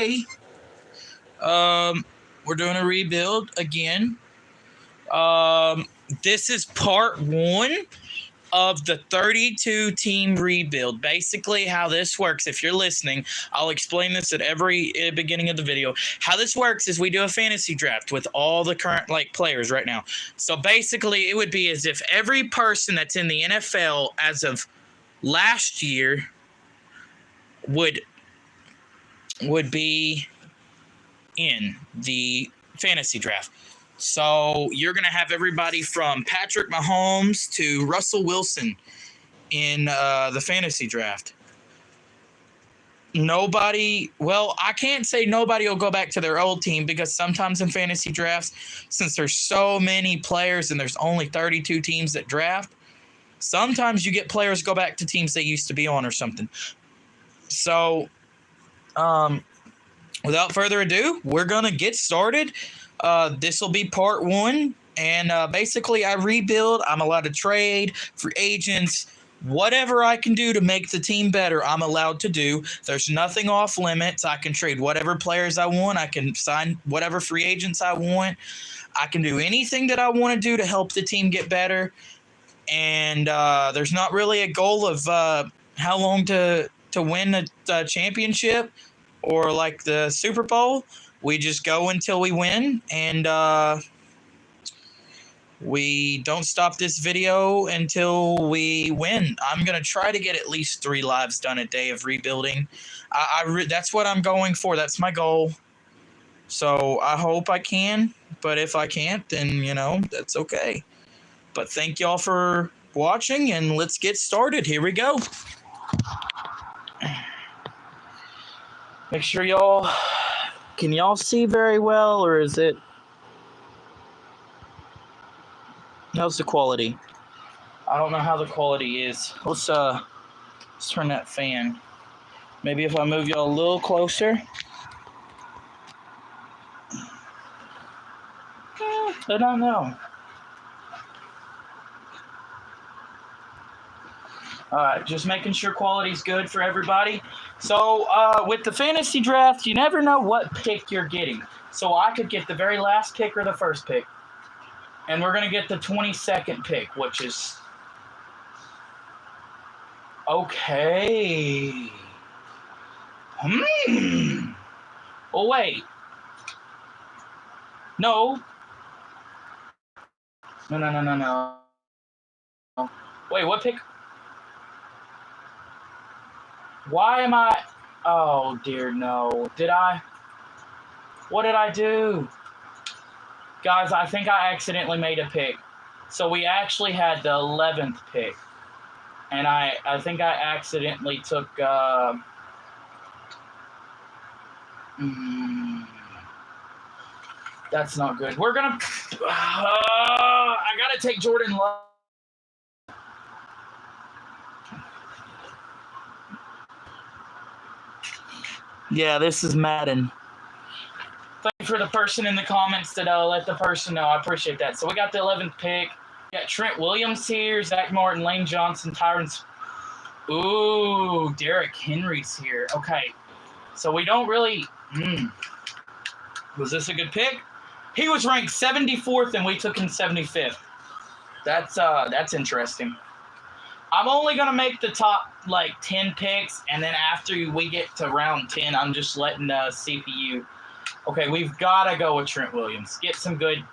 today, we're doing a rebuild again. This is part 1 of the 32 team rebuild. Basically, how this works, if you're listening, I'll explain this at every beginning of the video. How this works is we do a fantasy draft with all the current players right now. So basically, it would be as if every person that's in the NFL as of last year would be in the fantasy draft. So you're going to have everybody from Patrick Mahomes to Russell Wilson in the fantasy draft. I can't say nobody will go back to their old team, because sometimes in fantasy drafts, since there's so many players and there's only 32 teams that draft, sometimes you get players go back to teams they used to be on or something. So, without further ado, we're going to get started. This will be part 1, and basically I rebuild. I'm allowed to trade, free agents, whatever I can do to make the team better, I'm allowed to do. There's nothing off limits. I can trade whatever players I want. I can sign whatever free agents I want. I can do anything that I want to do to help the team get better, and there's not really a goal of how long to win the championship or like the Super Bowl. We just go until we win, and we don't stop this video until we win. I'm going to try to get at least 3 lives done a day of rebuilding. That's what I'm going for. That's my goal. So I hope I can, but if I can't, then, that's okay. But thank y'all for watching, and let's get started. Here we go. Make sure y'all... Can y'all see very well, or is it... How's the quality? I don't know how the quality is. Let's turn that fan. Maybe if I move y'all a little closer. I don't know. Alright, just making sure quality's good for everybody. So, with the fantasy draft, you never know what pick you're getting. So I could get the very last pick or the first pick. And we're going to get the 22nd pick, which is... Okay. Oh, wait. No. No. Wait, what pick? Why am I... Oh, dear, no. What did I do? Guys, I think I accidentally made a pick. So we actually had the 11th pick. And I think I accidentally took... That's not good. We're going to... I got to take Jordan Love. Yeah, this is Madden. Thank you for the person in the comments that let the person know. I appreciate that. So we got the 11th pick. We got Trent Williams here, Zach Martin, Lane Johnson, Tyron. Ooh, Derrick Henry's here. Okay. So we don't really... Was this a good pick? He was ranked 74th, and we took him 75th. That's interesting. I'm only going to make the top, 10 picks, and then after we get to round 10, I'm just letting CPU... Okay, we've got to go with Trent Williams. Get somebody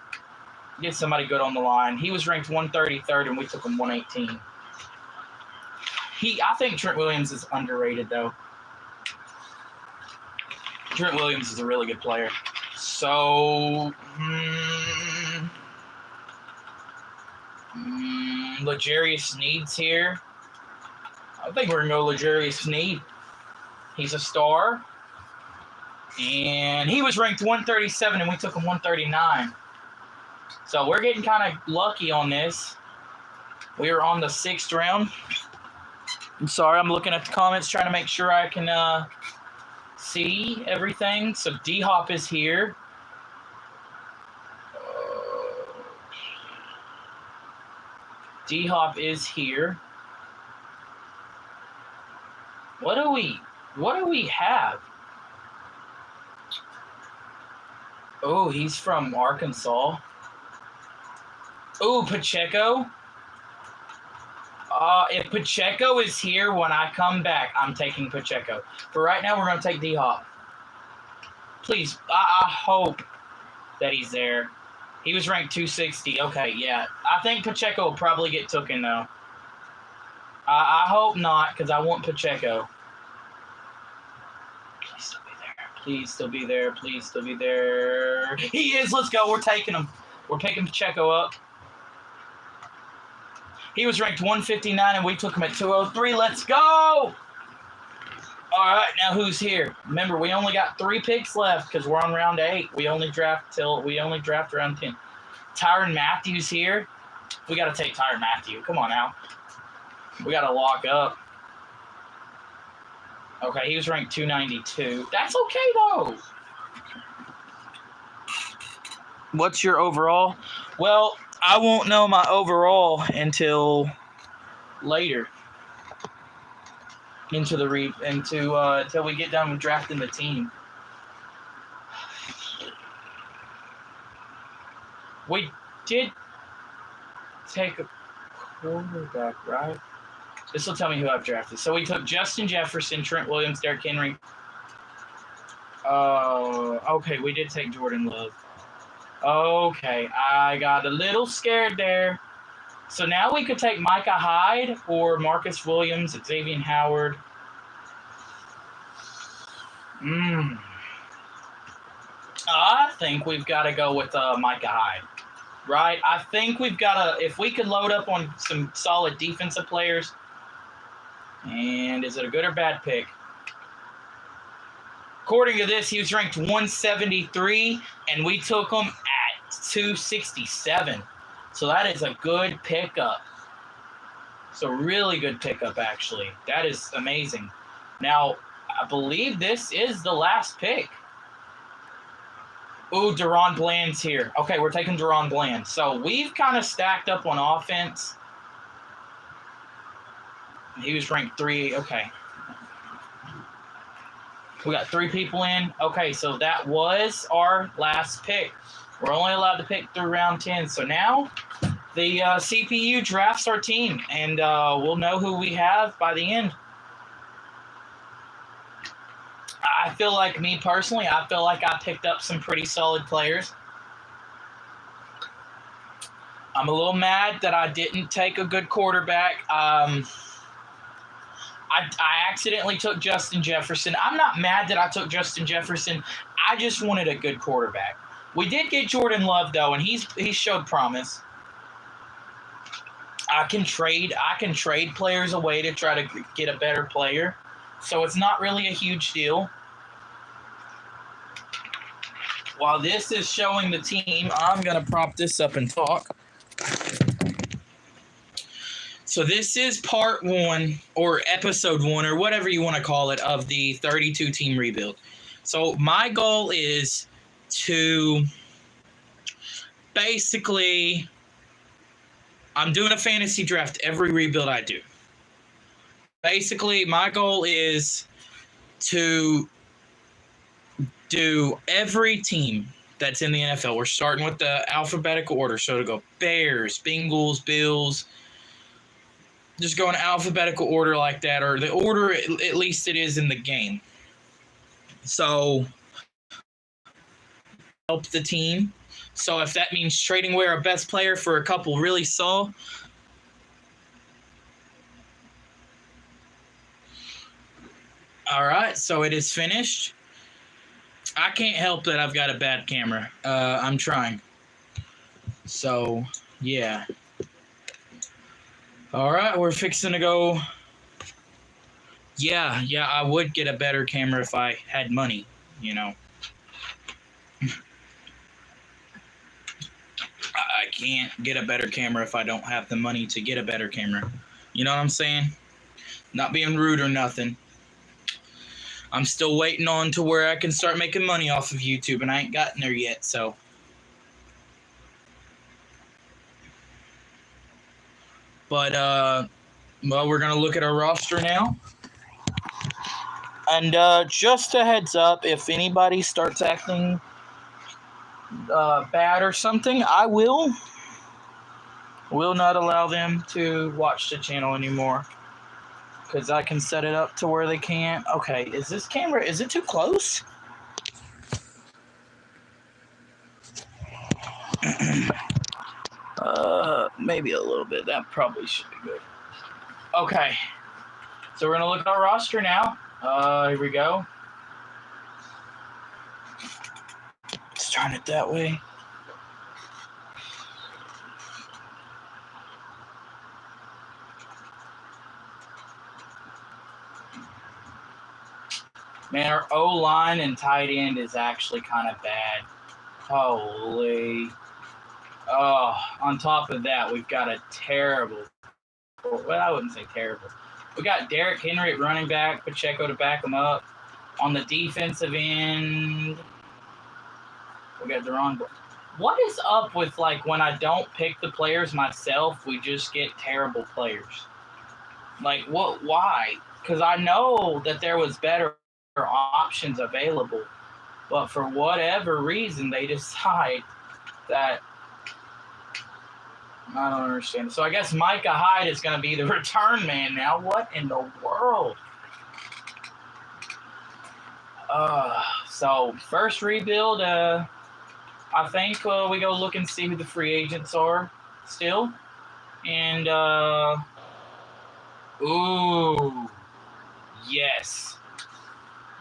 good on the line. He was ranked 133rd, and we took him 118. I think Trent Williams is underrated, though. Trent Williams is a really good player. So, L'Jarius Sneed's here. I think we're going to go L'Jarius Sneed. He's a star. And he was ranked 137, and we took him 139. So we're getting kind of lucky on this. We are on the 6th round. I'm sorry, I'm looking at the comments, trying to make sure I can see everything. So D-Hop is here. D-Hop is here. What do we have? Oh, he's from Arkansas. Oh, Pacheco. If Pacheco is here when I come back, I'm taking Pacheco. For right now, we're going to take D-Hop. Please, I hope that he's there. He was ranked 260. Okay, yeah. I think Pacheco will probably get taken, though. I hope not, because I want Pacheco. Please still be there. Please still be there. Please still be there. He is. Let's go. We're taking him. We're picking Pacheco up. He was ranked 159, and we took him at 203. Let's go! All right, now who's here? Remember, we only got 3 picks left because we're on round 8. We only draft round 10. Tyrann Mathieu here. We got to take Tyrann Mathieu. Come on now. We got to lock up. Okay, he was ranked 292. That's okay, though. What's your overall? Well, I won't know my overall until later. Until we get done with drafting the team. We did take a quarterback, right? This will tell me who I've drafted. So we took Justin Jefferson, Trent Williams, Derrick Henry. Okay, we did take Jordan Love. Okay, I got a little scared there. So now we could take Micah Hyde or Marcus Williams, Xavier Howard. I think we've got to go with Micah Hyde, right? I think we've got to, if we could load up on some solid defensive players. And is it a good or bad pick? According to this, he was ranked 173, and we took him at 267. So that is a good pickup. So really good pickup, actually. That is amazing. Now, I believe this is the last pick. Ooh, Deron Bland's here. Okay, we're taking Deron Bland. So we've kind of stacked up on offense. He was ranked 3. Okay. We got 3 people in. Okay, so that was our last pick. We're only allowed to pick through round 10. So now the CPU drafts our team, and we'll know who we have by the end. I feel like, me personally, I feel like I picked up some pretty solid players. I'm a little mad that I didn't take a good quarterback. I accidentally took Justin Jefferson. I'm not mad that I took Justin Jefferson. I just wanted a good quarterback. We did get Jordan Love, though, and he showed promise. I can trade players away to try to get a better player. So it's not really a huge deal. While this is showing the team, I'm going to prop this up and talk. So this is part 1 or episode 1 or whatever you want to call it of the 32-team rebuild. So my goal is to basically, I'm doing a fantasy draft every rebuild I do. Basically, my goal is to do every team that's in the NFL. We're starting with the alphabetical order. So to go Bears, Bengals, Bills, just go in alphabetical order like that, or the order at least it is in the game. So help the team. So if that means trading away our best player for a couple really all right, so it is finished. I can't help that I've got a bad camera. I'm trying. So, yeah. All right, we're fixing to go. Yeah, I would get a better camera if I had money, you know. I can't get a better camera if I don't have the money to get a better camera. You know what I'm saying? Not being rude or nothing. I'm still waiting on to where I can start making money off of YouTube, and I ain't gotten there yet, so. But, well, we're going to look at our roster now. And just a heads up, if anybody starts acting bad or something, I will not allow them to watch the channel anymore. Because I can set it up to where they can't. Okay, is this camera, is it too close? Maybe a little bit. That probably should be good. Okay, so we're going to look at our roster now. Here we go. Let's turn it that way. Man, our O-line and tight end is actually kind of bad. Holy. Oh, on top of that, we've got a terrible, well, I wouldn't say terrible. We got Derrick Henry at running back, Pacheco to back him up. On the defensive end, we got Deron. What is up with, like, when I don't pick the players myself, we just get terrible players? Like, what? Why? Because I know that there was better options available, but for whatever reason, they decide that. I don't understand. So I guess Micah Hyde is going to be the return man now. What in the world? So first rebuild, I think we go look and see who the free agents are still. And, ooh, yes.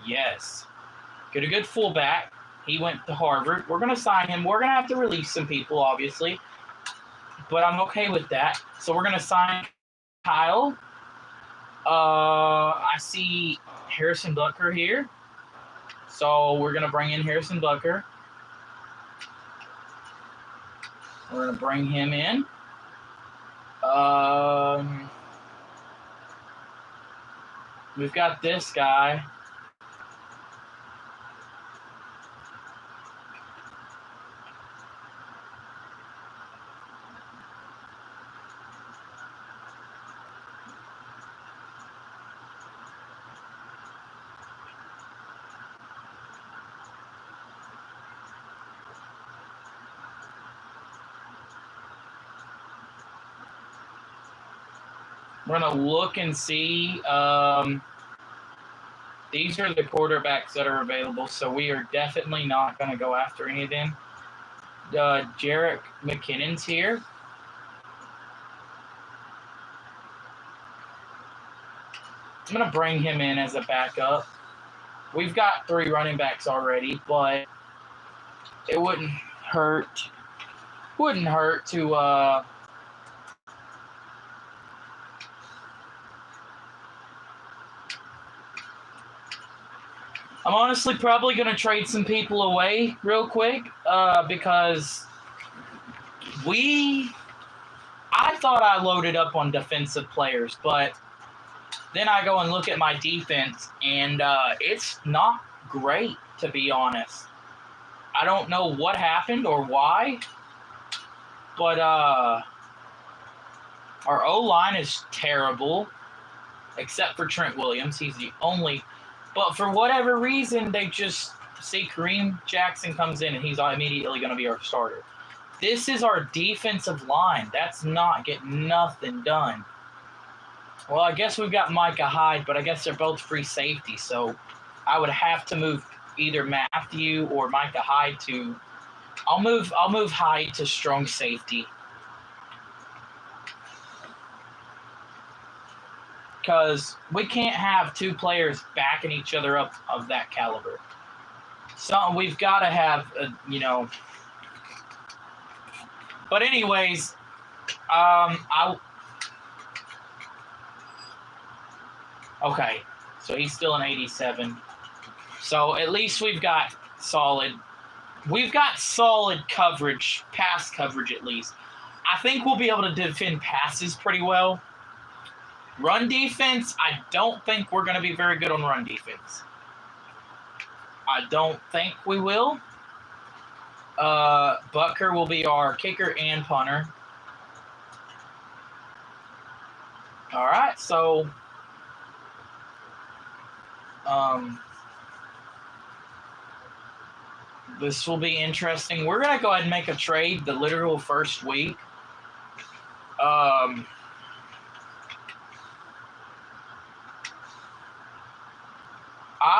Get a good fullback. He went to Harvard. We're going to sign him. We're going to have to release some people, obviously. But I'm okay with that. So we're going to sign Kyle. I see Harrison Butker here. So we're going to bring in Harrison Butker. We're going to bring him in. We've got this guy. We're going to look and see. These are the quarterbacks that are available, so we are definitely not going to go after any of them. Jerick McKinnon's here. I'm going to bring him in as a backup. We've got 3 running backs already, but it wouldn't hurt. To I'm honestly probably going to trade some people away real quick because I thought I loaded up on defensive players, but then I go and look at my defense, and it's not great, to be honest. I don't know what happened or why, but our O-line is terrible, except for Trent Williams. He's the only. But for whatever reason, they just see Kareem Jackson comes in, and he's immediately going to be our starter. This is our defensive line. That's not getting nothing done. Well, I guess we've got Micah Hyde, but I guess they're both free safety, so I would have to move either Matthew or Micah Hyde to. I'll move Hyde to strong safety. Because we can't have 2 players backing each other up of that caliber. So we've got to have, But anyways, okay, so he's still an 87. So at least we've got solid coverage, pass coverage at least. I think we'll be able to defend passes pretty well. Run defense, I don't think we're going to be very good on run defense. I don't think we will. Butker will be our kicker and punter. All right, so This will be interesting. We're going to go ahead and make a trade the literal first week. I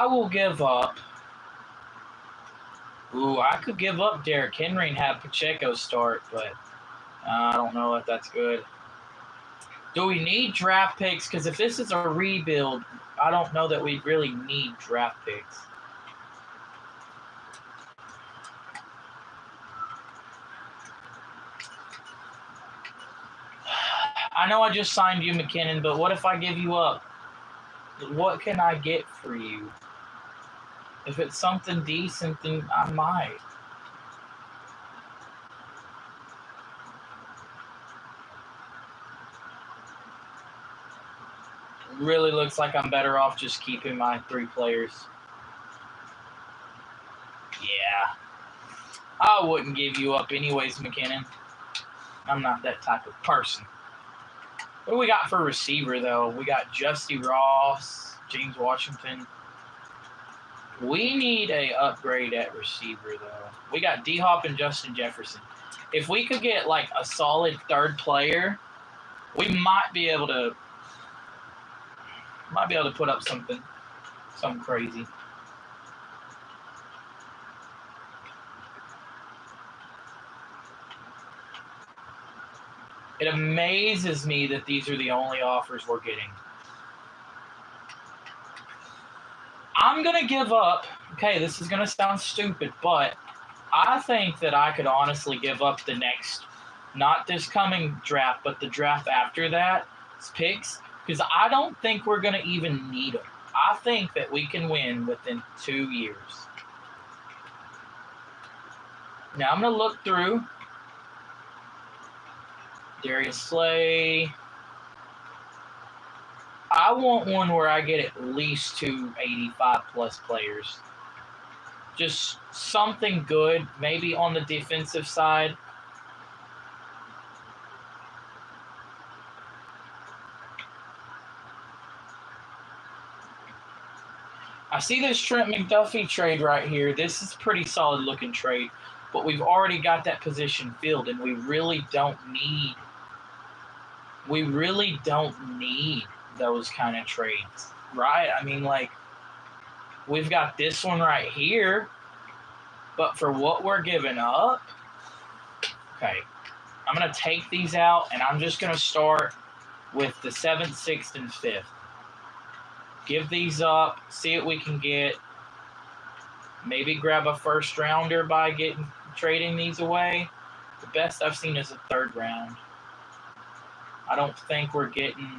will give up. Ooh, I could give up Derrick Henry and have Pacheco start, but I don't know if that's good. Do we need draft picks? Because if this is a rebuild, I don't know that we really need draft picks. I know I just signed you, McKinnon, but what if I give you up? What can I get for you? If it's something decent, then I might. Really looks like I'm better off just keeping my 3 players. Yeah. I wouldn't give you up anyways, McKinnon. I'm not that type of person. What do we got for receiver, though? We got Justy Ross, James Washington. We need a upgrade at receiver, though. We got D-Hop and Justin Jefferson. If we could get, like, a solid third player, we might be able to put up something crazy. It amazes me that these are the only offers we're getting. I'm going to give up. Okay, this is going to sound stupid, but I think that I could honestly give up the next, not this coming draft, but the draft after that, picks, because I don't think we're going to even need them. I think that we can win within 2 years. Now I'm going to look through. Darius Slay. I want one where I get at least 2 85-plus players. Just something good, maybe on the defensive side. I see this Trent McDuffie trade right here. This is a pretty solid looking trade, but we've already got that position filled, and we really don't need those kind of trades, right? I mean, like, we've got this one right here, but for what we're giving up, okay, I'm going to take these out, and I'm just going to start with the 7th, 6th, and 5th. Give these up, see what we can get. Maybe grab a first rounder by trading these away. The best I've seen is a 3rd round. I don't think we're getting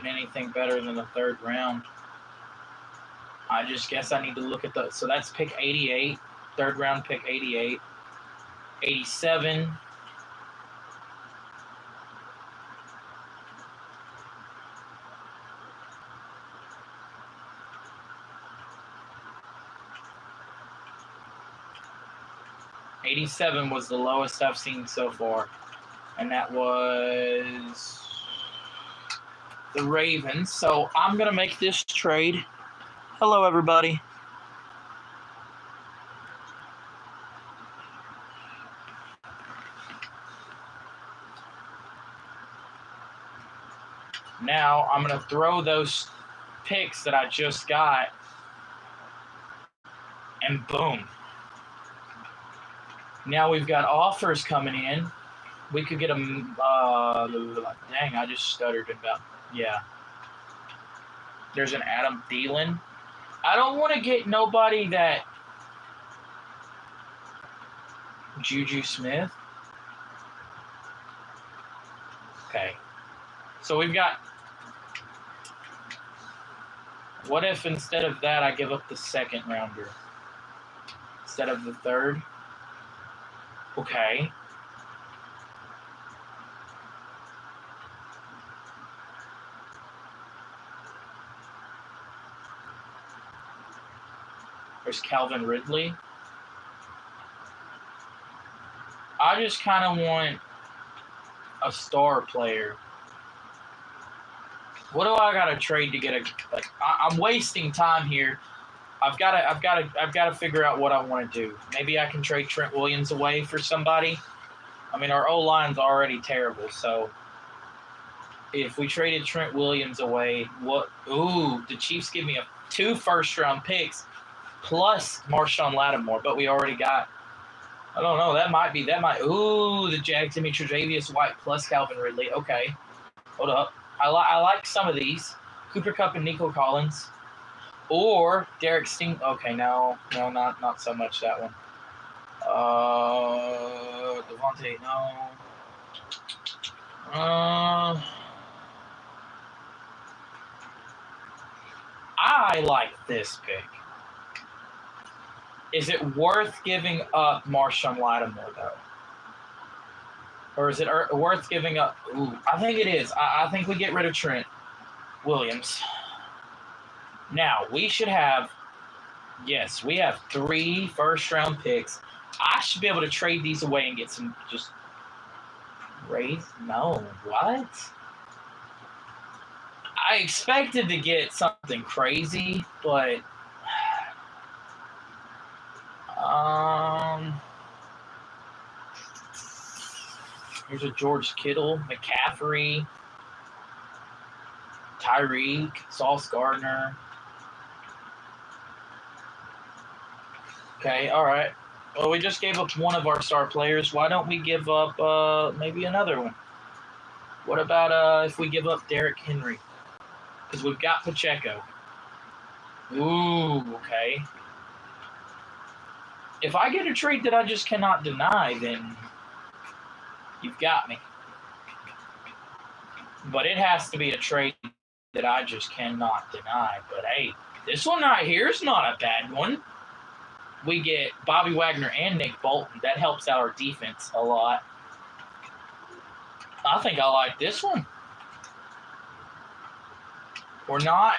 anything better than the 3rd round. I just guess I need to look at the. So that's pick 88, 3rd round pick 88, 87. '87 was the lowest I've seen so far, and that was the Ravens. So I'm going to make this trade. Hello, everybody. Now I'm going to throw those picks that I just got, and boom. Now we've got offers coming in. We could get them. Dang, I just stuttered about. Yeah. There's an Adam Thielen. I don't want to get nobody that. Juju Smith. Okay. So we've got. What if instead of that I give up the 2nd rounder instead of the 3rd? Okay. There's Calvin Ridley. I just kind of want a star player. What do I gotta trade to get a like? I'm wasting time here. I've gotta figure out what I want to do. Maybe I can trade Trent Williams away for somebody. I mean, our O-line's already terrible, so if we traded Trent Williams away, what? Ooh, the Chiefs give me 2 first-round picks plus Marshawn Lattimore, but we already got. I don't know. That might. Ooh, the Jags give me Tre'Davious White plus Calvin Ridley. Okay, hold up. I like some of these. Cooper Kupp and Nico Collins. Or Derek Sting. Okay, no, not so much that one. Devontae, no. I like this pick. Is it worth giving up Marshawn Lattimore, though? Or is it worth giving up? Ooh, I think it is. I think we get rid of Trent Williams. Now, we should have, yes, we have 3 first-round picks. I should be able to trade these away and get some just raise. No, what? I expected to get something crazy, but here's a George Kittle, McCaffrey, Tyreek, Sauce Gardner. Okay, all right. Well, we just gave up one of our star players. Why don't we give up maybe another one? What about if we give up Derrick Henry? Because we've got Pacheco. Ooh, okay. If I get a trade that I just cannot deny, then you've got me. But it has to be a trade that I just cannot deny. But hey, this one right here is not a bad one. We get Bobby Wagner and Nick Bolton. That helps out our defense a lot. I think I like this one. Or not.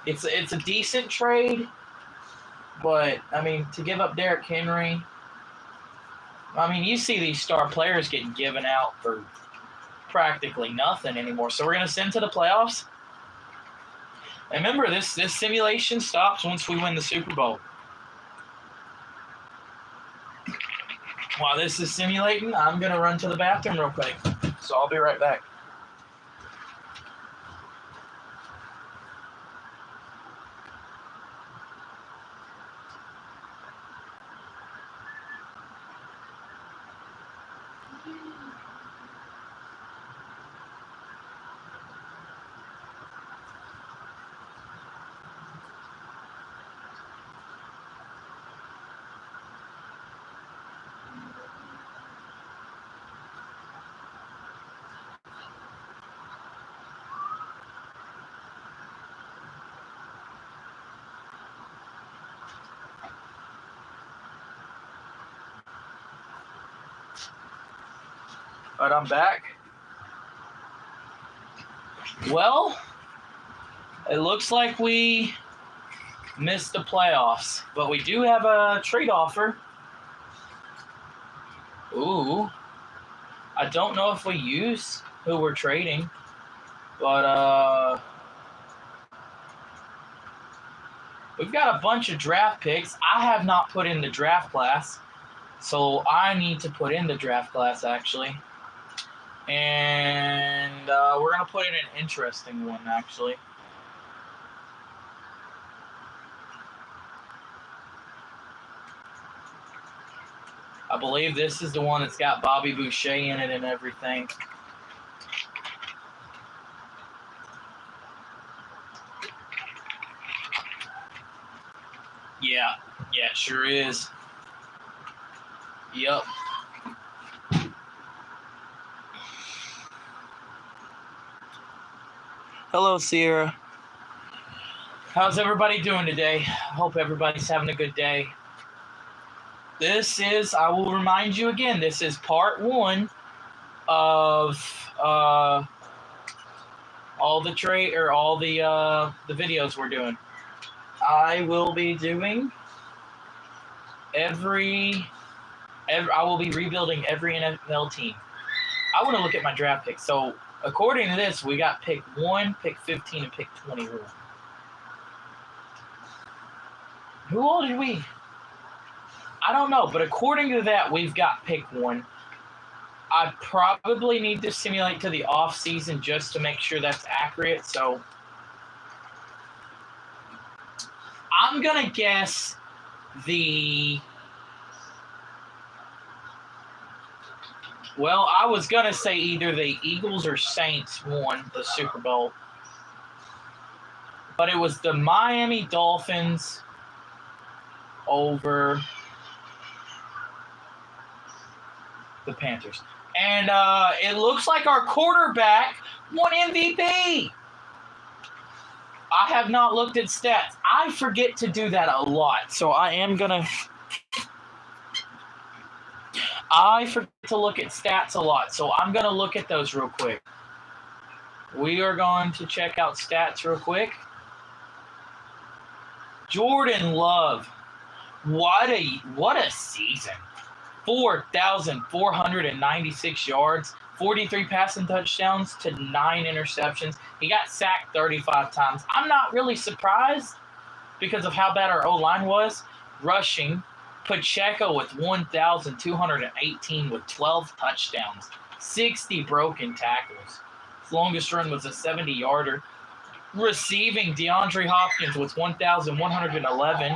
It's a decent trade, but I mean, to give up Derrick Henry, I mean, you see these star players getting given out for practically nothing anymore. So we're gonna send to the playoffs. And remember, this simulation stops once we win the Super Bowl. While this is simulating, I'm gonna run to the bathroom real quick. So I'll be right back. But I'm back. Well, it looks like we missed the playoffs, but we do have a trade offer. Ooh. I don't know if we use who we're trading, but we've got a bunch of draft picks. I have not put in the draft class, so I need to put in the draft class, actually. And we're going to put in an interesting one, actually. I believe this is the one that's got Bobby Boucher in it and everything. Yeah, it sure is. Yep. Hello, Sierra. How's everybody doing today? I hope everybody's having a good day. This is, I will remind you again, this is part 1 of all the videos we're doing. I will be doing I will be rebuilding every NFL team. I want to look at my draft picks. So, according to this, we got pick 1, pick 15, and pick 21. Who all did we? I don't know, but according to that, we've got pick 1. I probably need to simulate to the off season just to make sure that's accurate. So I'm gonna guess I was gonna say either the Eagles or Saints won the Super Bowl, but it was the Miami Dolphins over the Panthers. And it looks like our quarterback won MVP. I have not looked at stats. I forget to do that a lot. So I forget to look at stats a lot. So I'm going to look at those real quick. We are going to check out stats real quick. Jordan Love. What a season. 4,496 yards, 43 passing touchdowns to 9 interceptions. He got sacked 35 times. I'm not really surprised because of how bad our O-line was. Rushing, Pacheco with 1,218 with 12 touchdowns, 60 broken tackles. His longest run was a 70-yarder. Receiving, DeAndre Hopkins with 1,111.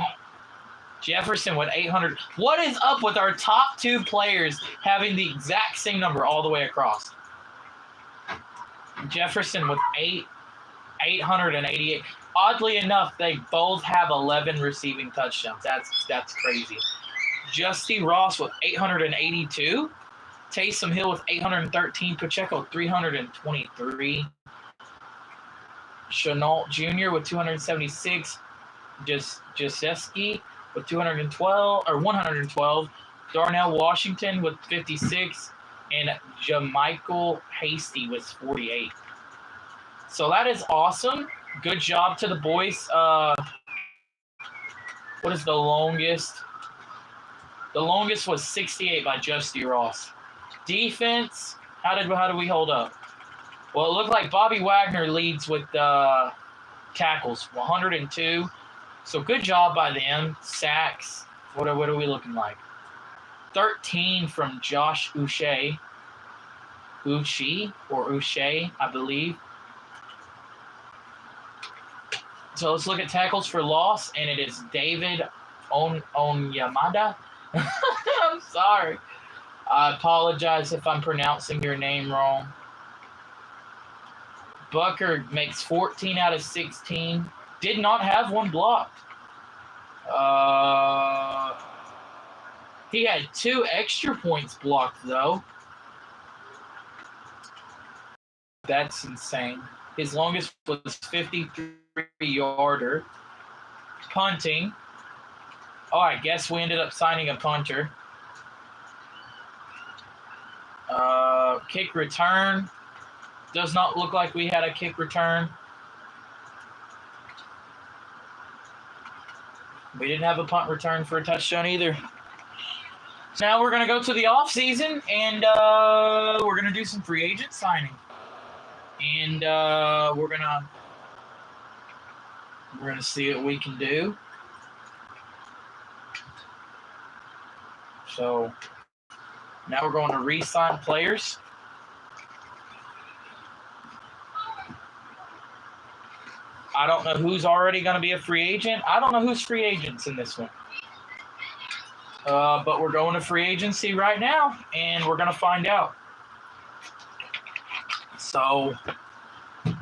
Jefferson with 800. What is up with our top 2 players having the exact same number all the way across? Jefferson with 888. Oddly enough, they both have 11 receiving touchdowns. That's crazy. Justy Ross with 882. Taysom Hill with 813. Pacheco 323. Chenault Jr. with 276. Jasewski with 112. Darnell Washington with 56, and Jamichael Hasty with 48. So that is awesome. Good job to the boys. What is the longest? The longest was 68 by Justy Ross. Defense, how did we hold up? Well, it looked like Bobby Wagner leads with tackles, 102. So good job by them. Sacks, what are we looking like? 13 from Josh Uche, I believe. So let's look at tackles for loss, and it is David Onyemata. I'm sorry. I apologize if I'm pronouncing your name wrong. Bucker makes 14 out of 16. Did not have one blocked. He had 2 extra points blocked, though. That's insane. His longest was 53-yarder. Punting. Oh, I guess we ended up signing a punter. Kick return. Does not look like we had a kick return. We didn't have a punt return for a touchdown either. So now we're going to go to the offseason, and we're going to do some free agent signing. And we're going to see what we can do. So now we're going to re-sign players. I don't know who's already going to be a free agent. I don't know who's free agents in this one. But we're going to free agency right now, and we're going to find out. So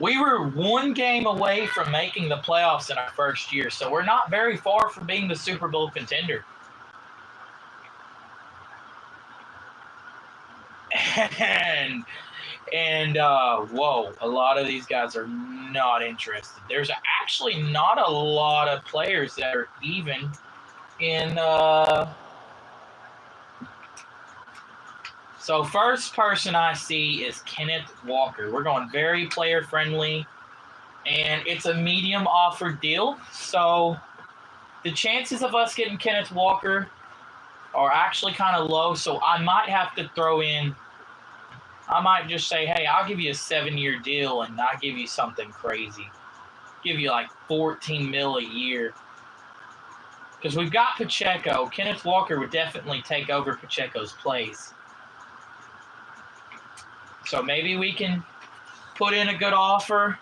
we were 1 game away from making the playoffs in our first year, so we're not very far from being the Super Bowl contender. And whoa, a lot of these guys are not interested. There's actually not a lot of players that are even in. So first person I see is Kenneth Walker. We're going very player friendly, and it's a medium offer deal. So the chances of us getting Kenneth Walker are actually kind of low. So I might have to throw in I might just say, hey, I'll give you a 7-year deal and not give you something crazy. Give you like 14 mil a year. Because we've got Pacheco. Kenneth Walker would definitely take over Pacheco's place. So maybe we can put in a good offer.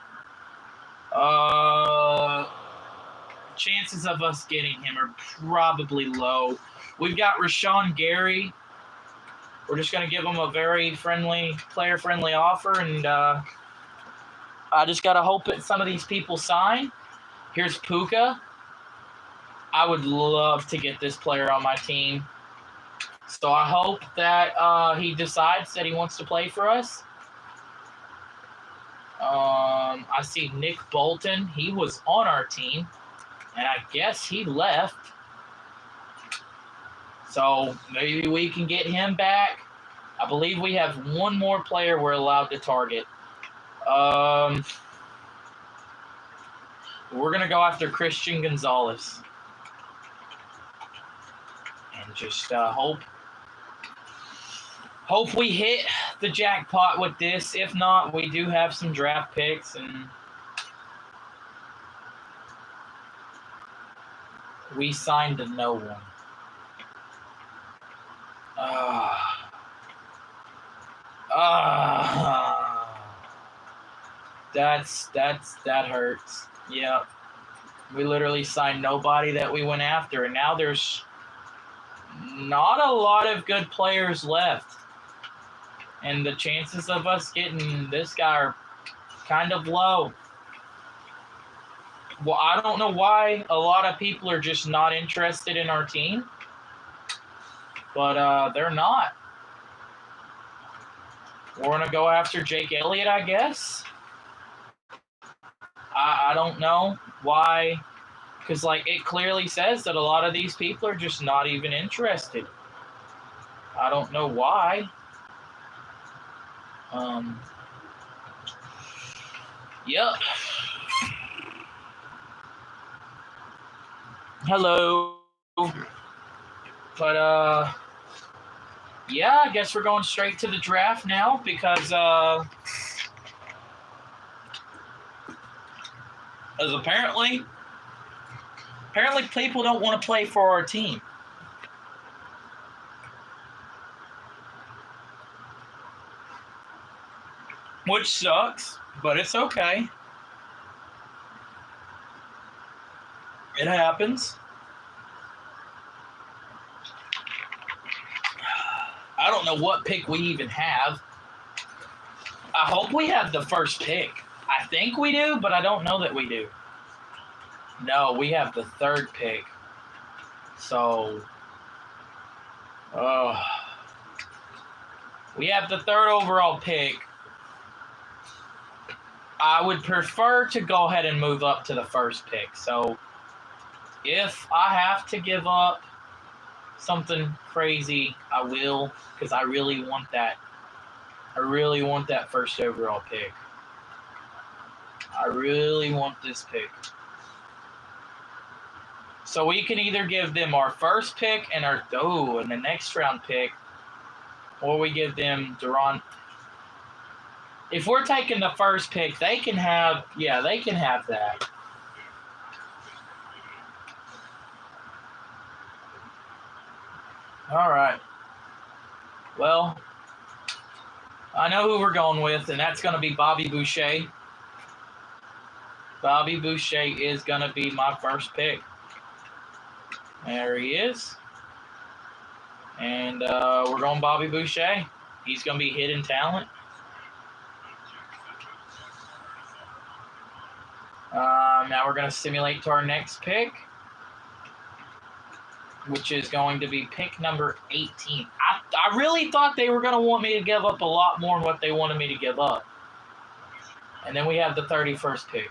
Chances of us getting him are probably low. We've got Rashawn Gary. We're just going to give him a very friendly, player-friendly offer, and I just got to hope that some of these people sign. Here's Puka. I would love to get this player on my team. So I hope that he decides that he wants to play for us. I see Nick Bolton. He was on our team, and I guess he left. So maybe we can get him back. I believe we have one more player we're allowed to target. We're going to go after Christian Gonzalez. And just hope we hit the jackpot with this. If not, we do have some draft picks, and we signed to no one. That hurts. Yeah. We literally signed nobody that we went after, and now there's not a lot of good players left. And the chances of us getting this guy are kind of low. Well, I don't know why a lot of people are just not interested in our team. But they're not. We're going to go after Jake Elliott, I guess. I don't know why. Because, like, it clearly says that a lot of these people are just not even interested. I don't know why. Yep. Hello. But, yeah, I guess we're going straight to the draft now because apparently people don't want to play for our team. Which sucks, but it's okay. It happens. I don't know what pick we even have. I hope we have the first pick. I think we do, but I don't know that we do. No, we have the third pick. So, we have the third overall pick. I would prefer to go ahead and move up to the first pick. So, if I have to give up something crazy, I will, because I really want that. I really want that first overall pick. I really want this pick. So we can either give them our first pick and and the next round pick, or we give them Duran. If we're taking the first pick, they can have that. All right. Well, I know who we're going with, and that's going to be Bobby Boucher. Bobby Boucher is going to be my first pick. There he is. And we're going Bobby Boucher. He's going to be hidden talent. Now we're going to simulate to our next pick, which is going to be pick number 18. I really thought they were going to want me to give up a lot more than what they wanted me to give up. And then we have the 31st pick.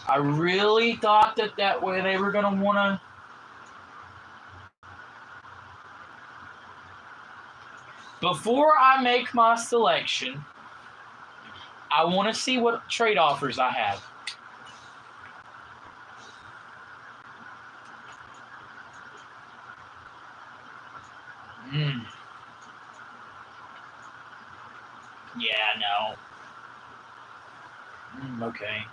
I really thought that way they were going to want to. Before I make my selection, I want to see what trade offers I have. Yeah, no. Okay.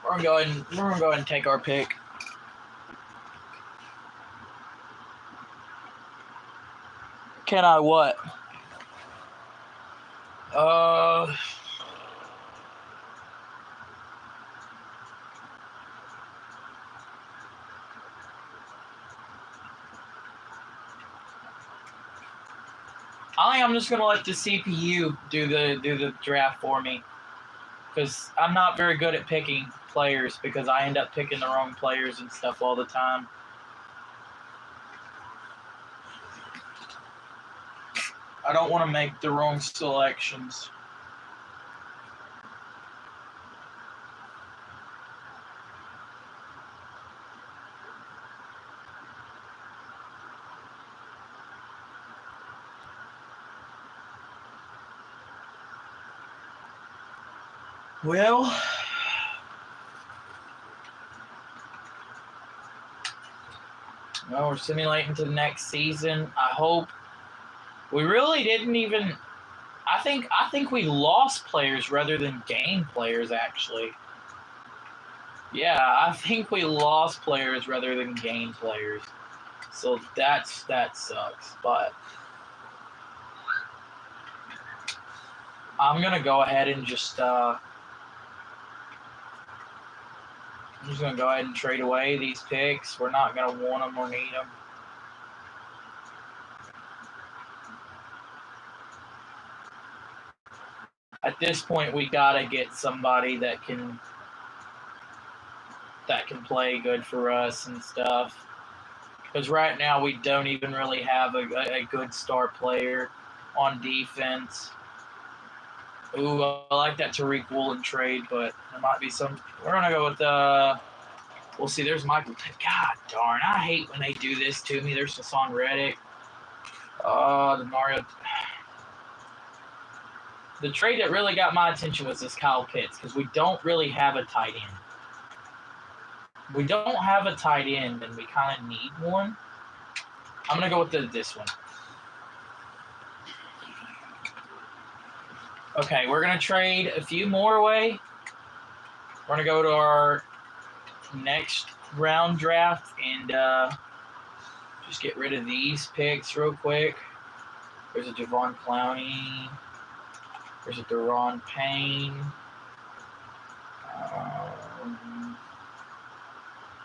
We're gonna go ahead and take our pick. Can I what? I think I'm just gonna let the CPU do the draft for me, because I'm not very good at picking players because I end up picking the wrong players and stuff all the time. I don't want to make the wrong selections. Well, we're simulating to the next season. I hope. We really didn't even. I think we lost players rather than gained players, actually. Yeah, I think we lost players rather than gained players. So that sucks. But I'm gonna go ahead and I'm just gonna go ahead and trade away these picks. We're not gonna want them or need them. At this point, we gotta get somebody that can play good for us and stuff. Because right now we don't even really have a good star player on defense. Ooh, I like that Tariq Woolen trade, but there might be some. We're gonna go with we'll see. There's Michael. God darn! I hate when they do this to me. There's Hassan Reddick. The Mario. The trade that really got my attention was this Kyle Pitts, because we don't really have a tight end. We don't have a tight end, and we kind of need one. I'm gonna go with this one. Okay, we're gonna trade a few more away. We're gonna go to our next round draft and just get rid of these picks real quick. There's a Javon Clowney. There's a Deron Payne.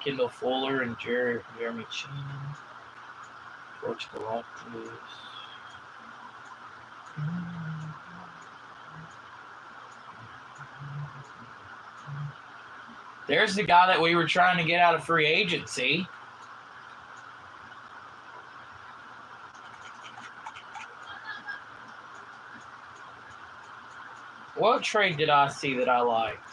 Kendall Fuller and Jeremy Chin. George Galactus. There's the guy that we were trying to get out of free agency. What trade did I see that I liked?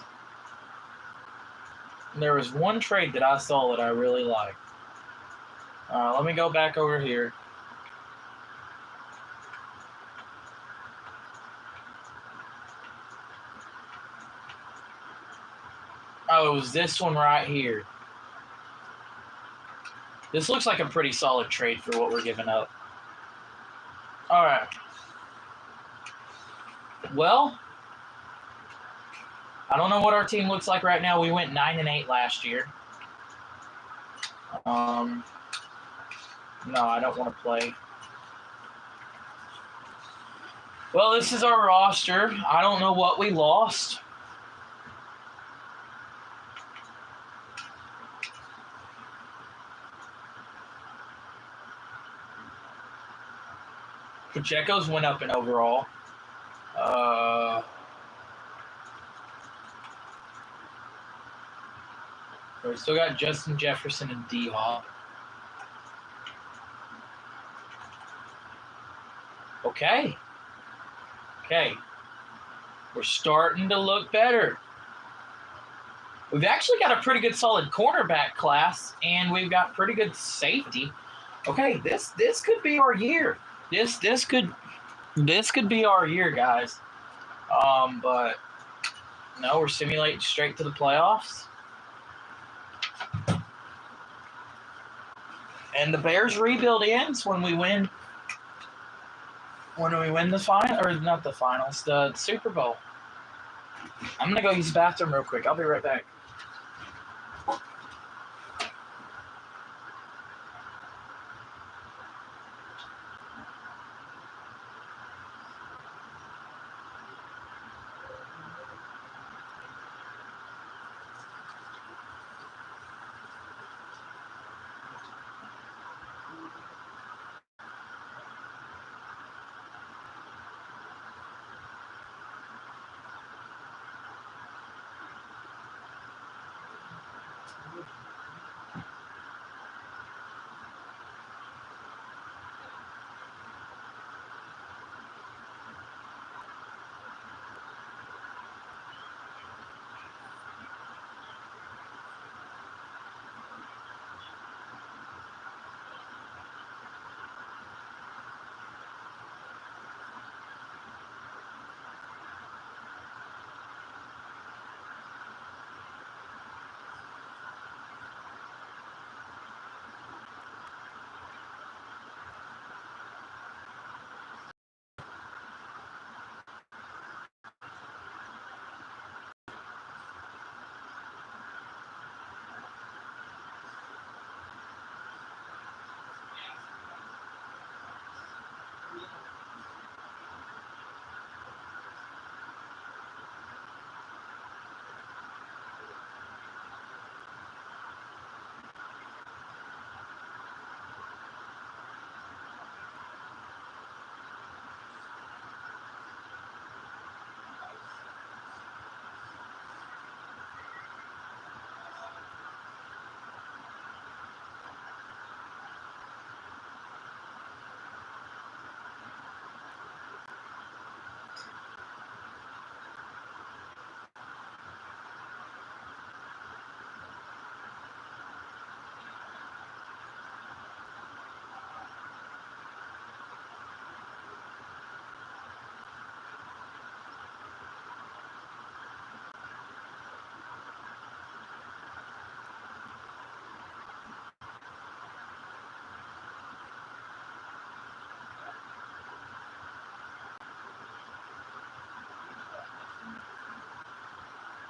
There was one trade that I saw that I really liked. Let me go back over here. Oh, it was this one right here. This looks like a pretty solid trade for what we're giving up. All right. Well, I don't know what our team looks like right now. We went 9-8 last year. No, I don't want to play. Well, this is our roster. I don't know what we lost. Pacheco's went up in overall. We still got Justin Jefferson and D-Hop. Okay. We're starting to look better. We've actually got a pretty good solid cornerback class, and we've got pretty good safety. Okay, this could be our year. This could be our year, guys. But no, we're simulating straight to the playoffs. And the Bears rebuild ends when we win When do we win the final? Or not the finals, the Super Bowl. I'm going to go use the bathroom real quick. I'll be right back.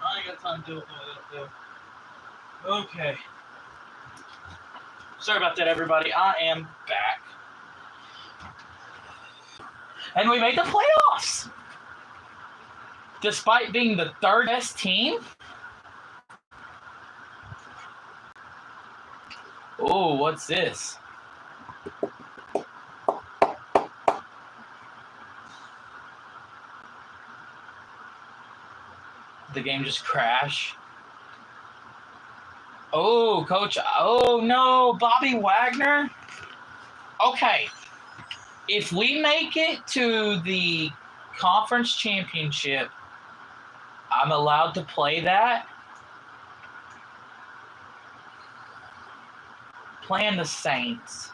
I ain't got time to do it. Okay. Sorry about that, everybody. I am back. And we made the playoffs! Despite being the third best team? Oh, what's this? The game just crashed. Oh, coach. Oh, no. Bobby Wagner? Okay. If we make it to the conference championship, I'm allowed to play that. Playing the Saints.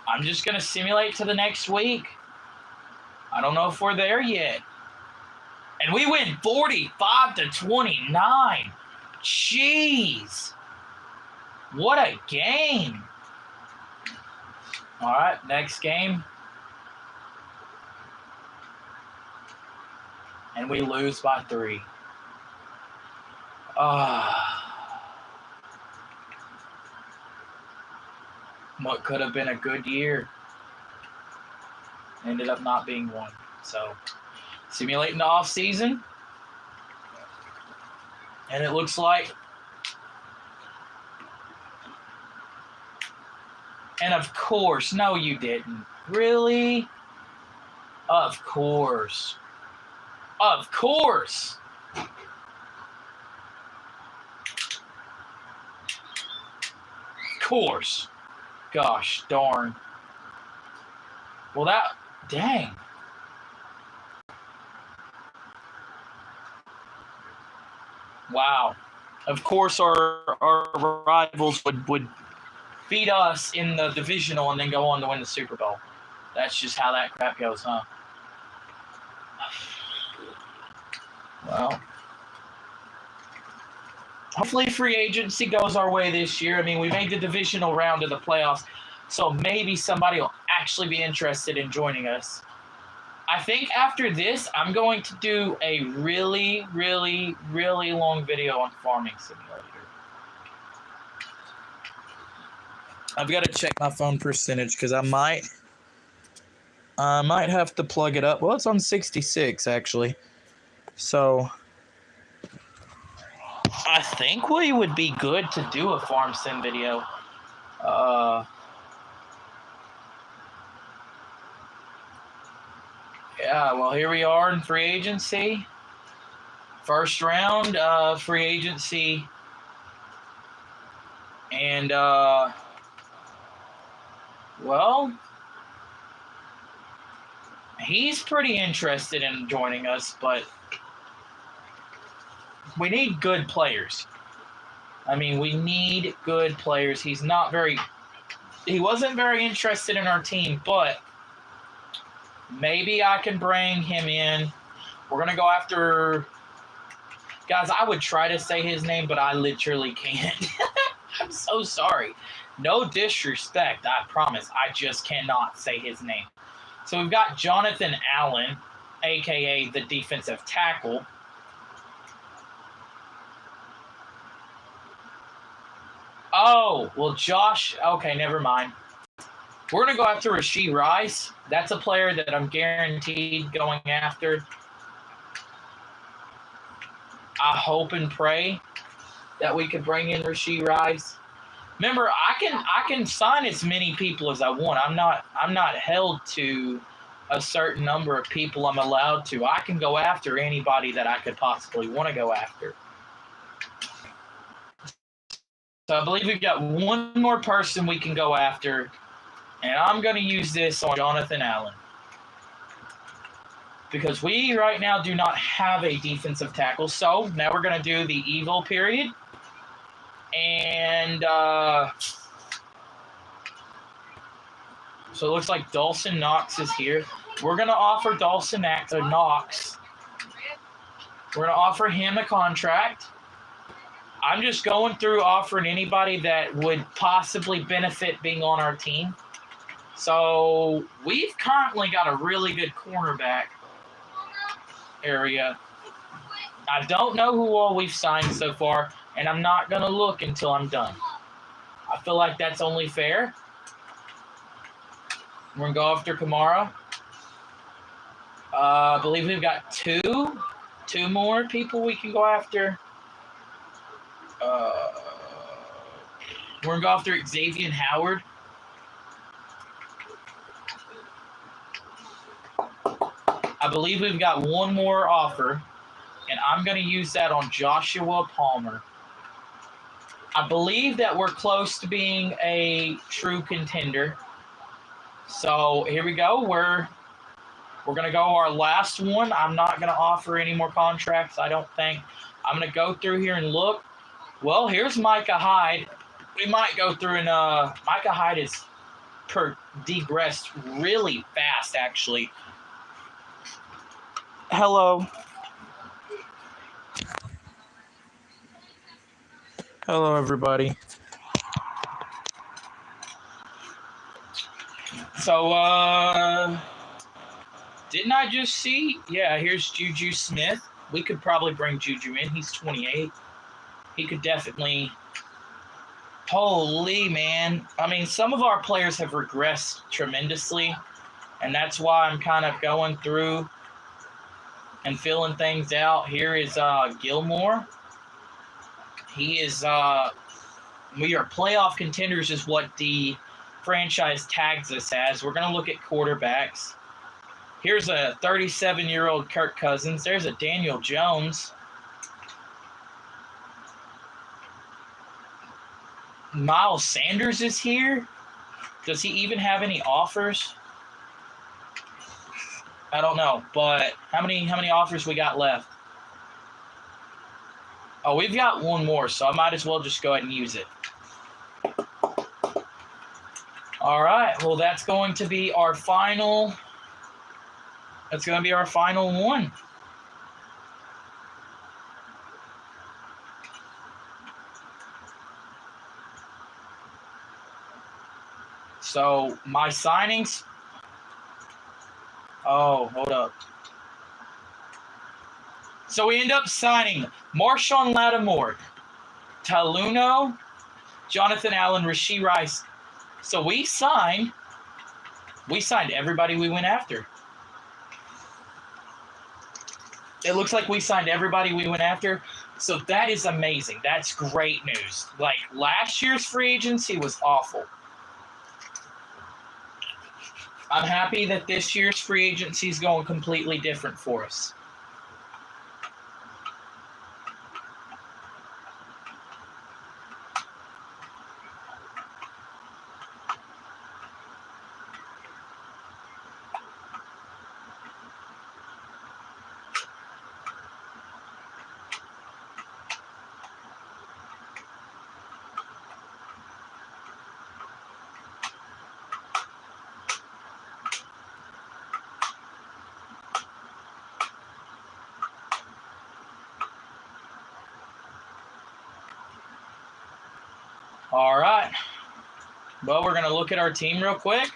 I'm just going to simulate to the next week. I don't know if we're there yet. And we win 45-29. Jeez. What a game. All right, next game. And we lose by 3. What could have been a good year ended up not being one. So, simulating the off season, and it looks like, and of course, no, you didn't. Really? Of course. Of course. Of course. Gosh darn. Well, dang. Wow. Of course, our rivals would beat us in the divisional and then go on to win the Super Bowl. That's just how that crap goes, huh? Well, hopefully free agency goes our way this year. I mean, we made the divisional round of the playoffs, so maybe somebody will actually be interested in joining us. I think after this, I'm going to do a really, really, really long video on Farming Simulator. I've got to check my phone percentage because I might have to plug it up. Well, it's on 66 actually. So I think we would be good to do a farm sim video. Yeah, well, here we are in free agency. First round free agency. And, well, he's pretty interested in joining us, but we need good players. I mean, we need good players. He wasn't very interested in our team, but maybe I can bring him in. We're going to go after, guys, I would try to say his name, but I literally can't. I'm so sorry. No disrespect, I promise. I just cannot say his name. So we've got Jonathan Allen, a.k.a. the defensive tackle. Oh, well, Josh. Okay, never mind. We're going to go after Rashee Rice. That's a player that I'm guaranteed going after. I hope and pray that we could bring in Rashee Rice. Remember, I can sign as many people as I want. I'm not held to a certain number of people I'm allowed to. I can go after anybody that I could possibly want to go after. So I believe we've got one more person we can go after, and I'm going to use this on Jonathan Allen. Because we right now do not have a defensive tackle. So now we're going to do the evil period. And so it looks like Dawson Knox is here. We're going to offer Dawson Knox. We're going to offer him a contract. I'm just going through offering anybody that would possibly benefit being on our team. So we've currently got a really good cornerback area. I don't know who all we've signed so far, and I'm not going to look until I'm done. I feel like that's only fair. We're going to go after Kamara. I believe we've got two more people we can go after. We're going to go after Xavier Howard. I believe we've got one more offer, and I'm going to use that on Joshua Palmer. I believe that we're close to being a true contender. So here we go. We're going to go our last one. I'm not going to offer any more contracts, I don't think. I'm going to go through here and look. Well, here's Micah Hyde. We might go through and Micah Hyde is degressed really fast, actually. Hello. Hello, everybody. So, didn't I just see? Yeah, here's Juju Smith. We could probably bring Juju in. He's 28. He could definitely. Holy man. I mean, some of our players have regressed tremendously, and that's why I'm kind of going through and filling things out. Here is Gilmore. He is we are playoff contenders is what the franchise tags us as. We're going to look at quarterbacks. Here's a 37-year-old Kirk Cousins. There's a Daniel Jones. Miles Sanders is here. Does he even have any offers? I don't know, but how many offers we got left? Oh, we've got one more, so I might as well just go ahead and use it. All right, well, that's going to be our final. That's going to be our final one. So my signings. Oh, hold up. So we end up signing Marshawn Lattimore, Taluno, Jonathan Allen, Rashee Rice. So we signed everybody we went after. It looks like we signed everybody we went after. So that is amazing. That's great news. Like, last year's free agency was awful. I'm happy that this year's free agency is going completely different for us. All right. Well, we're going to look at our team real quick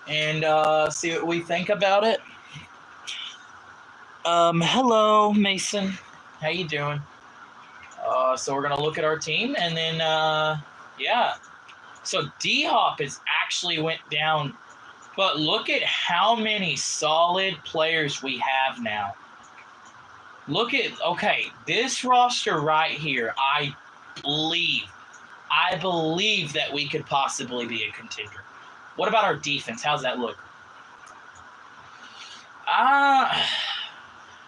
and see what we think about it. Hello, Mason. How you doing? So we're going to look at our team and then, yeah. So D-Hop has actually went down, but look at how many solid players we have now. Look at, okay, this roster right here, I believe that we could possibly be a contender. What about our defense? How's that look?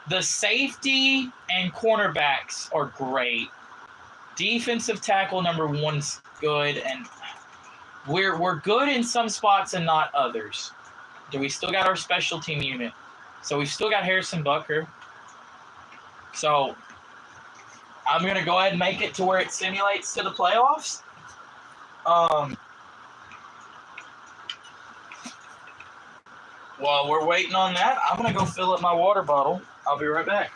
The safety and cornerbacks are great. Defensive tackle number 1's good, and we're good in some spots and not others. Do we still got our special team unit? So we've still got Harrison Butker. So I'm going to go ahead and make it to where it simulates to the playoffs. While we're waiting on that, I'm going to go fill up my water bottle. I'll be right back.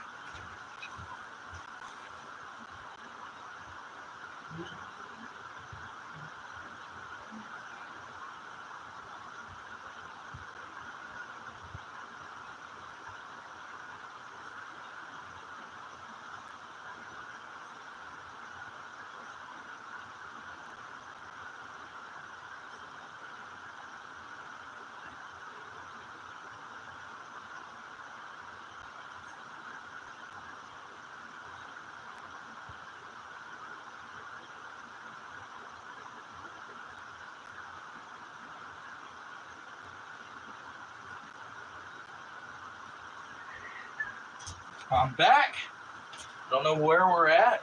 I'm back. Don't know where we're at.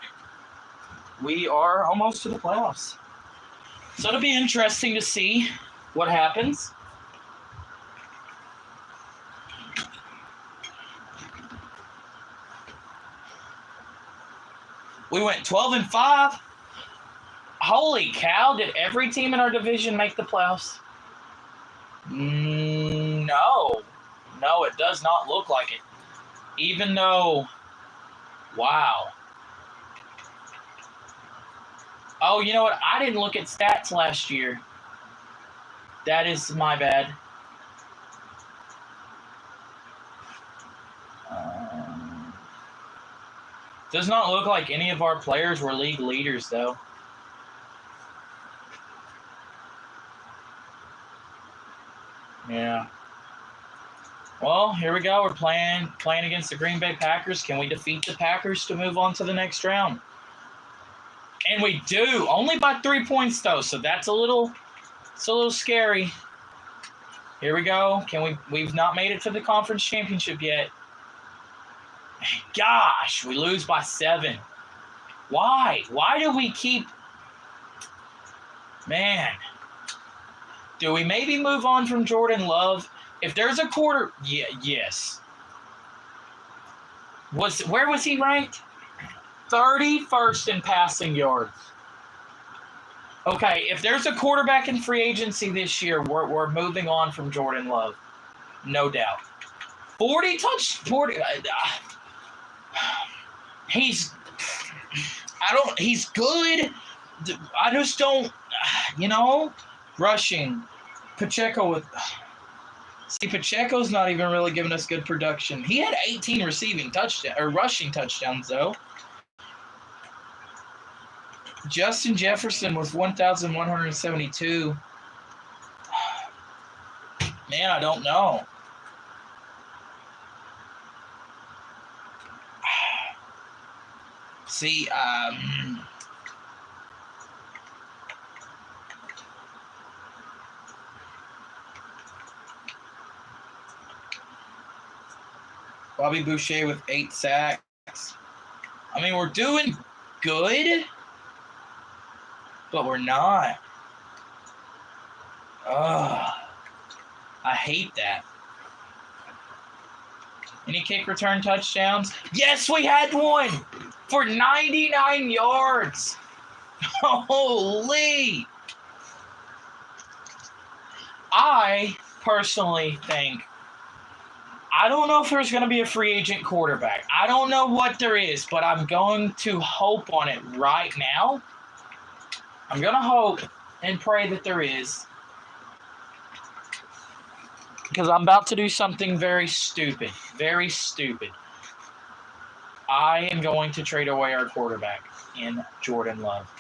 We are almost to the playoffs. So it'll be interesting to see what happens. We went 12-5. Holy cow, did every team in our division make the playoffs? No. No, it does not look like it. Even though, wow. Oh, you know what? I didn't look at stats last year. That is my bad. Does not look like any of our players were league leaders, though. Yeah. Well, here we go. We're playing against the Green Bay Packers. Can we defeat the Packers to move on to the next round? And we do. Only by 3 points, though. So that's a little scary. Here we go. We've not made it to the conference championship yet. Gosh, we lose by 7. Why? Why do we keep... Man. Do we maybe move on from Jordan Love? If there's a quarter, yes. Where was he ranked? 31st in passing yards. Okay, if there's a quarterback in free agency this year, we're moving on from Jordan Love, no doubt. 40. He's good. I just don't, rushing. Pacheco with... See, Pacheco's not even really giving us good production. He had 18 rushing touchdowns, though. Justin Jefferson with 1,172. Man, I don't know. See, Bobby Boucher with 8 sacks. I mean, we're doing good, but we're not. Ugh. I hate that. Any kick return touchdowns? Yes, we had one for 99 yards. Holy. I personally think, I don't know if there's going to be a free agent quarterback. I don't know what there is, but I'm going to hope on it right now. I'm going to hope and pray that there is. Because I'm about to do something very stupid. Very stupid. I am going to trade away our quarterback in Jordan Love.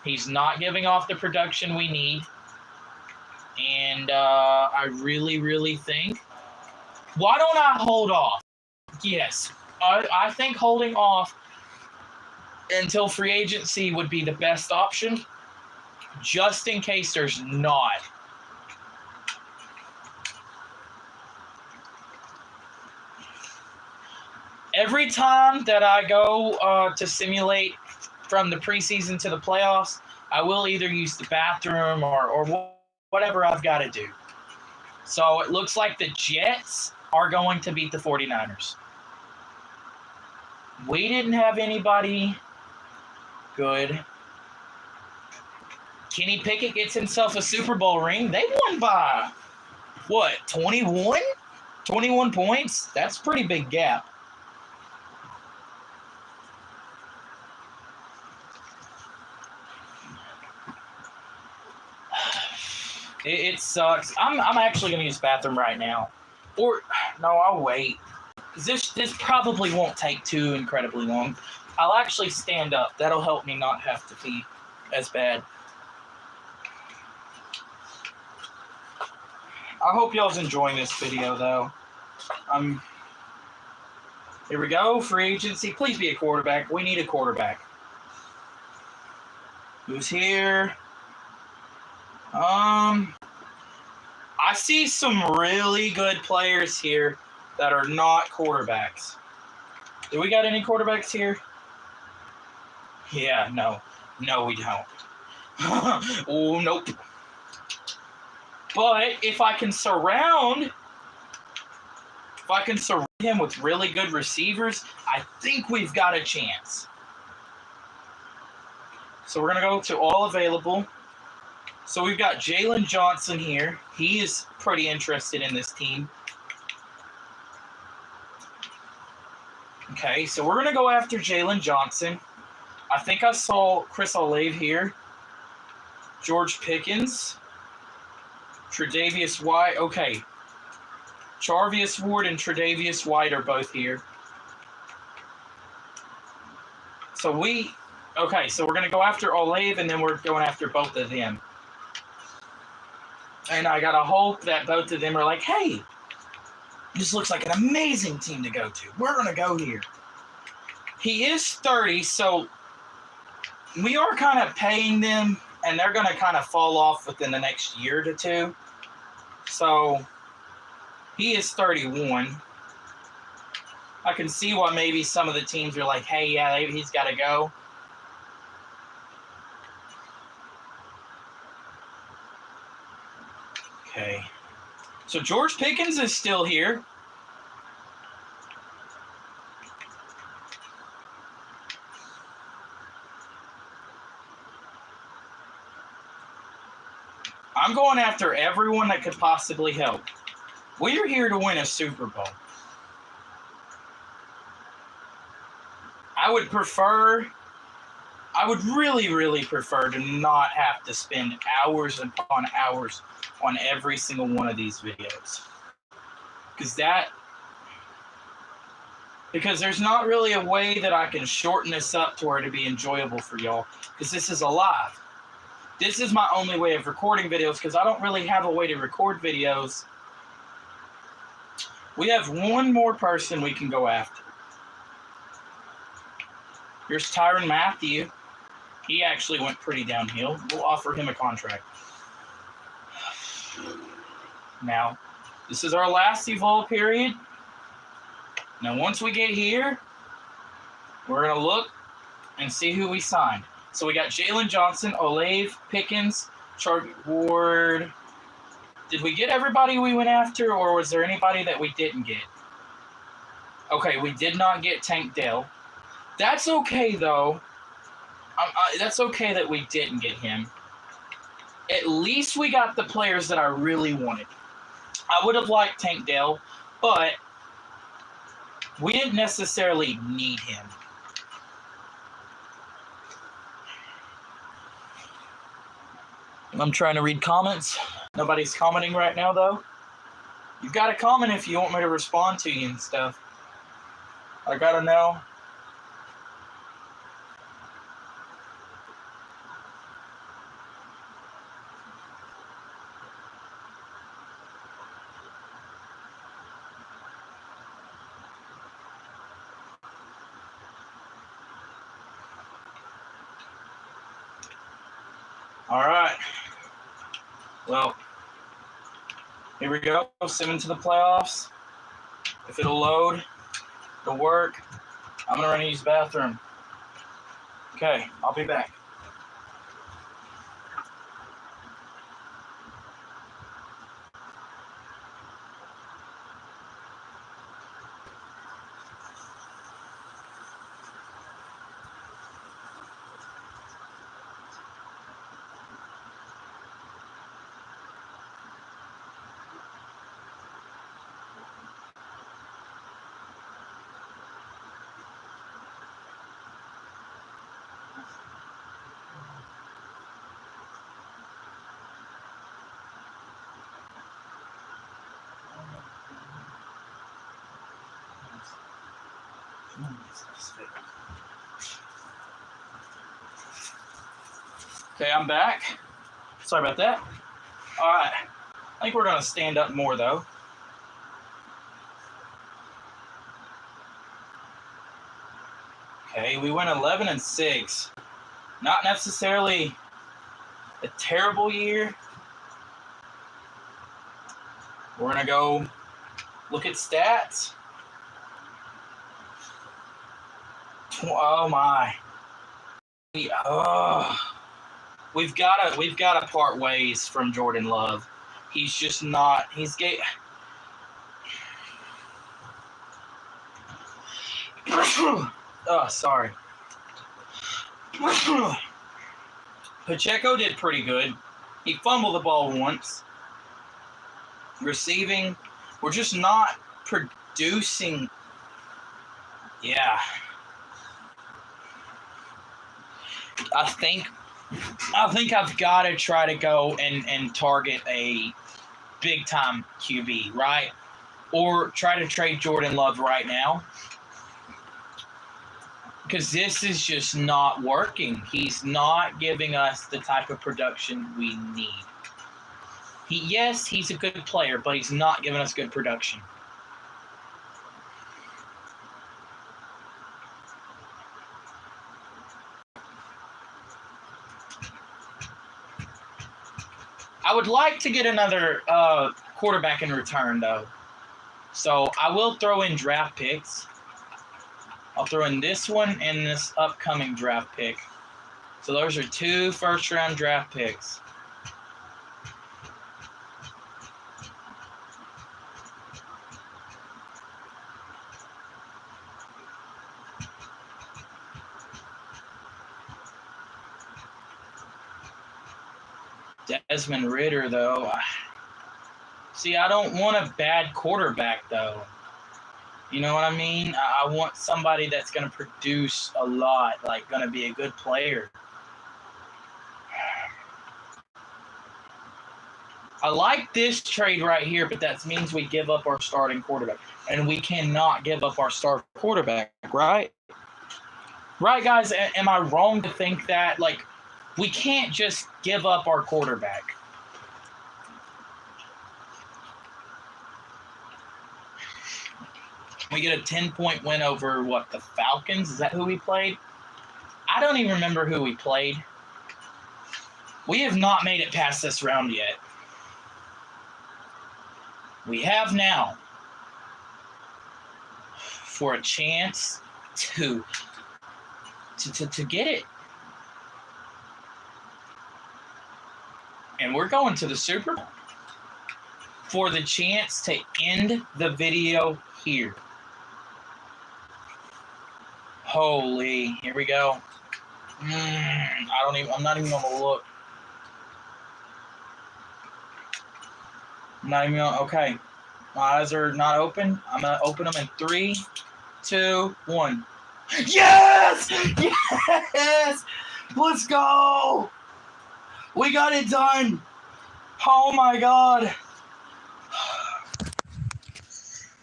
He's not giving off the production we need. And I really, really think... Why don't I hold off? Yes. I think holding off until free agency would be the best option. Just in case there's not. Every time that I go to simulate from the preseason to the playoffs, I will either use the bathroom or whatever I've got to do. So it looks like the Jets are going to beat the 49ers. We didn't have anybody good. Kenny Pickett gets himself a Super Bowl ring. They won by, what, 21? 21 points? That's a pretty big gap. It sucks. I'm actually going to use the bathroom right now. Or, no, I'll wait. This probably won't take too incredibly long. I'll actually stand up. That'll help me not have to pee as bad. I hope y'all's enjoying this video, though. Here we go. Free agency. Please be a quarterback. We need a quarterback. Who's here? I see some really good players here that are not quarterbacks. Do we got any quarterbacks here? Yeah, no. No, we don't. Oh, nope. But if I can surround him with really good receivers, I think we've got a chance. So we're going to go to all available. So we've got Jalen Johnson here. He is pretty interested in this team. Okay, so we're going to go after Jalen Johnson. I think I saw Chris Olave here. George Pickens. Tre'Davious White. Okay. Charvarius Ward and Tre'Davious White are both here. So we're going to go after Olave, and then we're going after both of them. And I got to hope that both of them are like, hey, this looks like an amazing team to go to. We're going to go here. He is 30, so we are kind of paying them, and they're going to kind of fall off within the next year to two. So he is 31. I can see why maybe some of the teams are like, hey, yeah, he's got to go. Okay. So George Pickens is still here. I'm going after everyone that could possibly help. We are here to win a Super Bowl. I would prefer I would really, really prefer to not have to spend hours upon hours on every single one of these videos. Because there's not really a way that I can shorten this up to where to be enjoyable for y'all. Because this is a live. This is my only way of recording videos because I don't really have a way to record videos. We have one more person we can go after. Here's Tyrann Mathieu. He actually went pretty downhill. We'll offer him a contract. Now, this is our last evolve period. Now, once we get here, we're going to look and see who we signed. So we got Jalen Johnson, Olave, Pickens, Charlie Ward. Did we get everybody we went after, or was there anybody that we didn't get? Okay, we did not get Tank Dell. That's okay, though. That's okay that we didn't get him. At least we got the players that I really wanted. I would have liked Tank Dell, but we didn't necessarily need him. I'm trying to read comments. Nobody's commenting right now, though. You've got to comment if you want me to respond to you and stuff. I got to know. All right. Well, here we go. Sim into the playoffs. If it'll load, it'll work. I'm going to run to use the bathroom. Okay, I'll be back. Okay, I'm back. Sorry about that. All right. I think we're going to stand up more, though. Okay, we went 11-6. Not necessarily a terrible year. We're going to go look at stats. Oh my. We've got to part ways from Jordan Love. He's just not. He's gay. Oh, sorry. Pacheco did pretty good. He fumbled the ball once. Receiving, we're just not producing. Yeah. I think I've got to try to go and target a big-time QB, right? Or try to trade Jordan Love right now. Because this is just not working. He's not giving us the type of production we need. Yes, he's a good player, but he's not giving us good production. I would like to get another quarterback in return, though. So I will throw in draft picks. I'll throw in this one and this upcoming draft pick. So those are 2 first-round draft picks. Desmond Ridder, though. See, I don't want a bad quarterback, though. You know what I mean? I want somebody that's going to produce a lot, like going to be a good player. I like this trade right here, but that means we give up our starting quarterback. And we cannot give up our star quarterback, right? Right, guys? Am I wrong to think that? Like, we can't just give up our quarterback. We get a 10-point win over, what, the Falcons? Is that who we played? I don't even remember who we played. We have not made it past this round yet. We have now for a chance to get it. And we're going to the Super Bowl for the chance to end the video here. Holy, here we go. I'm not even gonna look. Okay. My eyes are not open. I'm gonna open them in 3, 2, 1. Yes! Yes! Let's go! We got it done! Oh my God!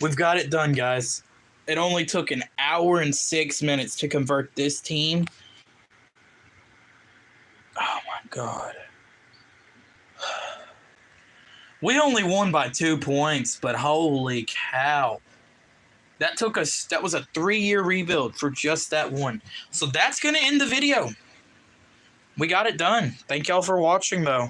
We've got it done, guys. It only took an hour and 6 minutes to convert this team. Oh my God. We only won by 2 points, but holy cow. That was a 3-year rebuild for just that one. So that's going to end the video. We got it done. Thank y'all for watching, though.